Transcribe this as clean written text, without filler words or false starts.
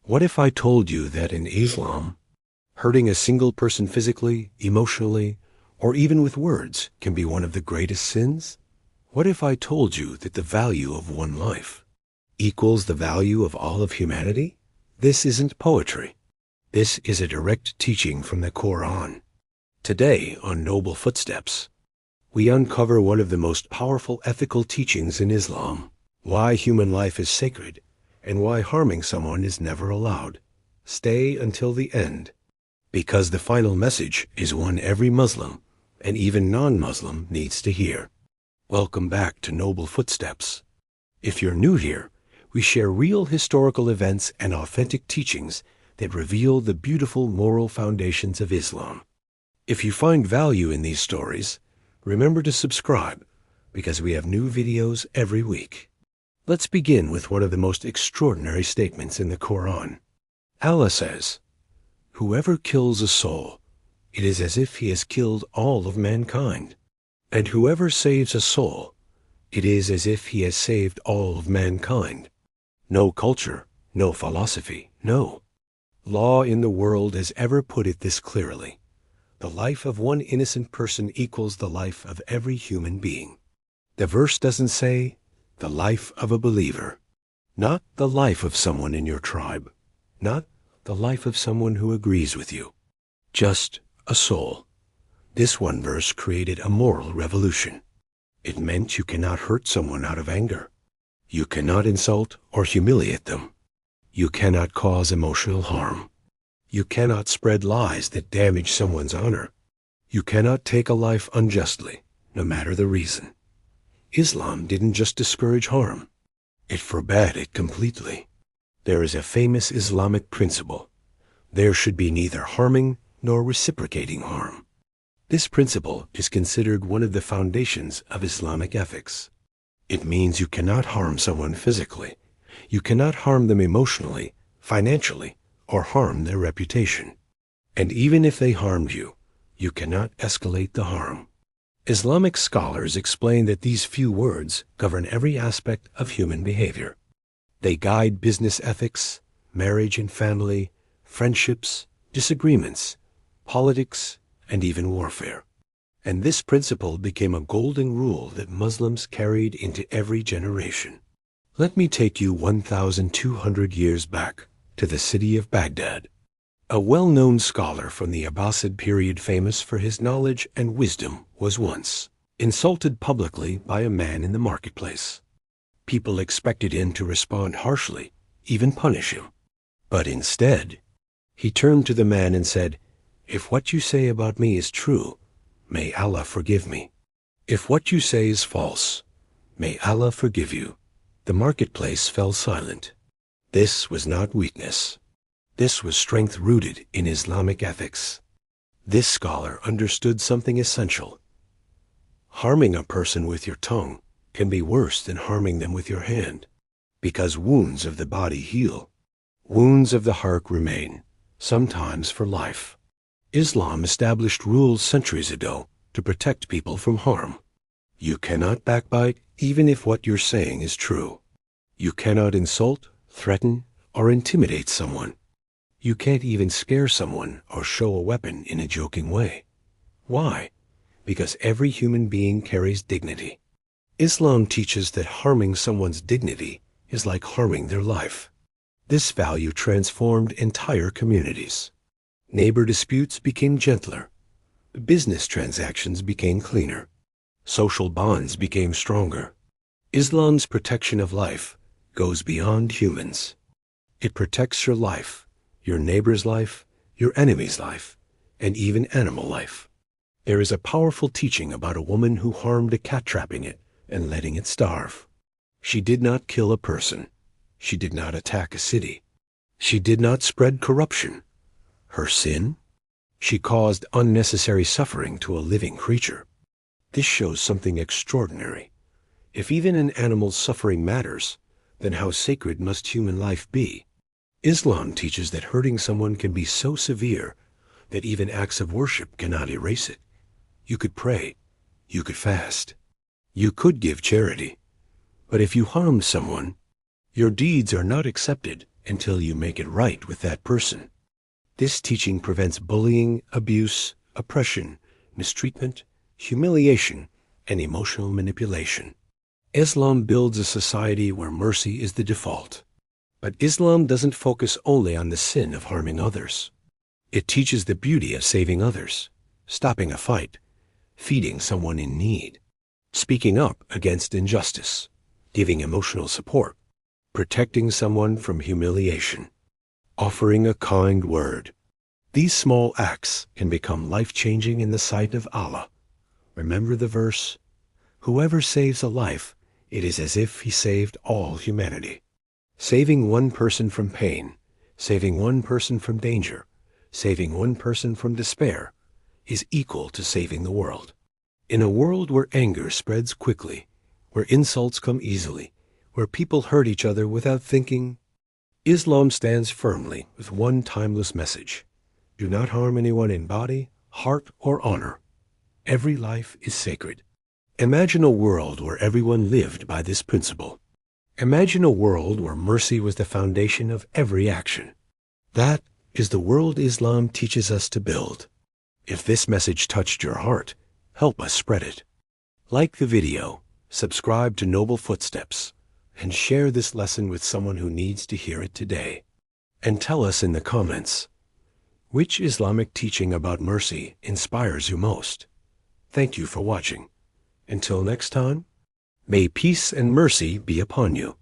What if I told you that in Islam, hurting a single person physically, emotionally, or even with words can be one of the greatest sins? What if I told you that the value of one life equals the value of all of humanity? This isn't poetry. This is a direct teaching from the Qur'an. Today on Noble Footsteps, we uncover one of the most powerful ethical teachings in Islam, why human life is sacred, and why harming someone is never allowed. Stay until the end, because the final message is one every Muslim, and even non-Muslim, needs to hear. Welcome back to Noble Footsteps. If you're new here, we share real historical events and authentic teachings that reveal the beautiful moral foundations of Islam. If you find value in these stories, remember to subscribe, because we have new videos every week. Let's begin with one of the most extraordinary statements in the Qur'an. Allah says, "Whoever kills a soul, it is as if he has killed all of mankind. And whoever saves a soul, it is as if he has saved all of mankind." No culture, no philosophy, no law in the world has ever put it this clearly. The life of one innocent person equals the life of every human being. The verse doesn't say, the life of a believer, not the life of someone in your tribe, not the life of someone who agrees with you, just a soul. This one verse created a moral revolution. It meant you cannot hurt someone out of anger. You cannot insult or humiliate them. You cannot cause emotional harm. You cannot spread lies that damage someone's honor. You cannot take a life unjustly, no matter the reason. Islam didn't just discourage harm. It forbade it completely. There is a famous Islamic principle. There should be neither harming nor reciprocating harm. This principle is considered one of the foundations of Islamic ethics. It means you cannot harm someone physically. You cannot harm them emotionally, financially, or harm their reputation. And even if they harmed you, you cannot escalate the harm. Islamic scholars explain that these few words govern every aspect of human behavior. They guide business ethics, marriage and family, friendships, disagreements, politics, and even warfare. And this principle became a golden rule that Muslims carried into every generation. Let me take you 1,200 years back to the city of Baghdad. A well-known scholar from the Abbasid period, famous for his knowledge and wisdom, was once insulted publicly by a man in the marketplace. People expected him to respond harshly, even punish him. But instead, he turned to the man and said, "If what you say about me is true, may Allah forgive me. If what you say is false, may Allah forgive you." The marketplace fell silent. This was not weakness. This was strength rooted in Islamic ethics. This scholar understood something essential. Harming a person with your tongue can be worse than harming them with your hand, because wounds of the body heal. Wounds of the heart remain, sometimes for life. Islam established rules centuries ago to protect people from harm. You cannot backbite even if what you're saying is true. You cannot insult, threaten, or intimidate someone. You can't even scare someone or show a weapon in a joking way. Why? Because every human being carries dignity. Islam teaches that harming someone's dignity is like harming their life. This value transformed entire communities. Neighbor disputes became gentler. Business transactions became cleaner. Social bonds became stronger. Islam's protection of life goes beyond humans. It protects your life, your neighbor's life, your enemy's life, and even animal life. There is a powerful teaching about a woman who harmed a cat, trapping it and letting it starve. She did not kill a person. She did not attack a city. She did not spread corruption. Her sin? She caused unnecessary suffering to a living creature. This shows something extraordinary. If even an animal's suffering matters, then how sacred must human life be? Islam teaches that hurting someone can be so severe that even acts of worship cannot erase it. You could pray, you could fast, you could give charity, but if you harm someone, your deeds are not accepted until you make it right with that person. This teaching prevents bullying, abuse, oppression, mistreatment, humiliation, and emotional manipulation. Islam builds a society where mercy is the default. But Islam doesn't focus only on the sin of harming others. It teaches the beauty of saving others, stopping a fight, feeding someone in need, speaking up against injustice, giving emotional support, protecting someone from humiliation, offering a kind word. These small acts can become life-changing in the sight of Allah. Remember the verse, "Whoever saves a life, it is as if he saved all humanity." Saving one person from pain, saving one person from danger, saving one person from despair is equal to saving the world. In a world where anger spreads quickly, where insults come easily, where people hurt each other without thinking, Islam stands firmly with one timeless message. Do not harm anyone in body, heart, or honor. Every life is sacred. Imagine a world where everyone lived by this principle. Imagine a world where mercy was the foundation of every action. That is the world Islam teaches us to build. If this message touched your heart, help us spread it. Like the video, subscribe to Noble Footsteps, and share this lesson with someone who needs to hear it today. And tell us in the comments, which Islamic teaching about mercy inspires you most? Thank you for watching. Until next time, may peace and mercy be upon you.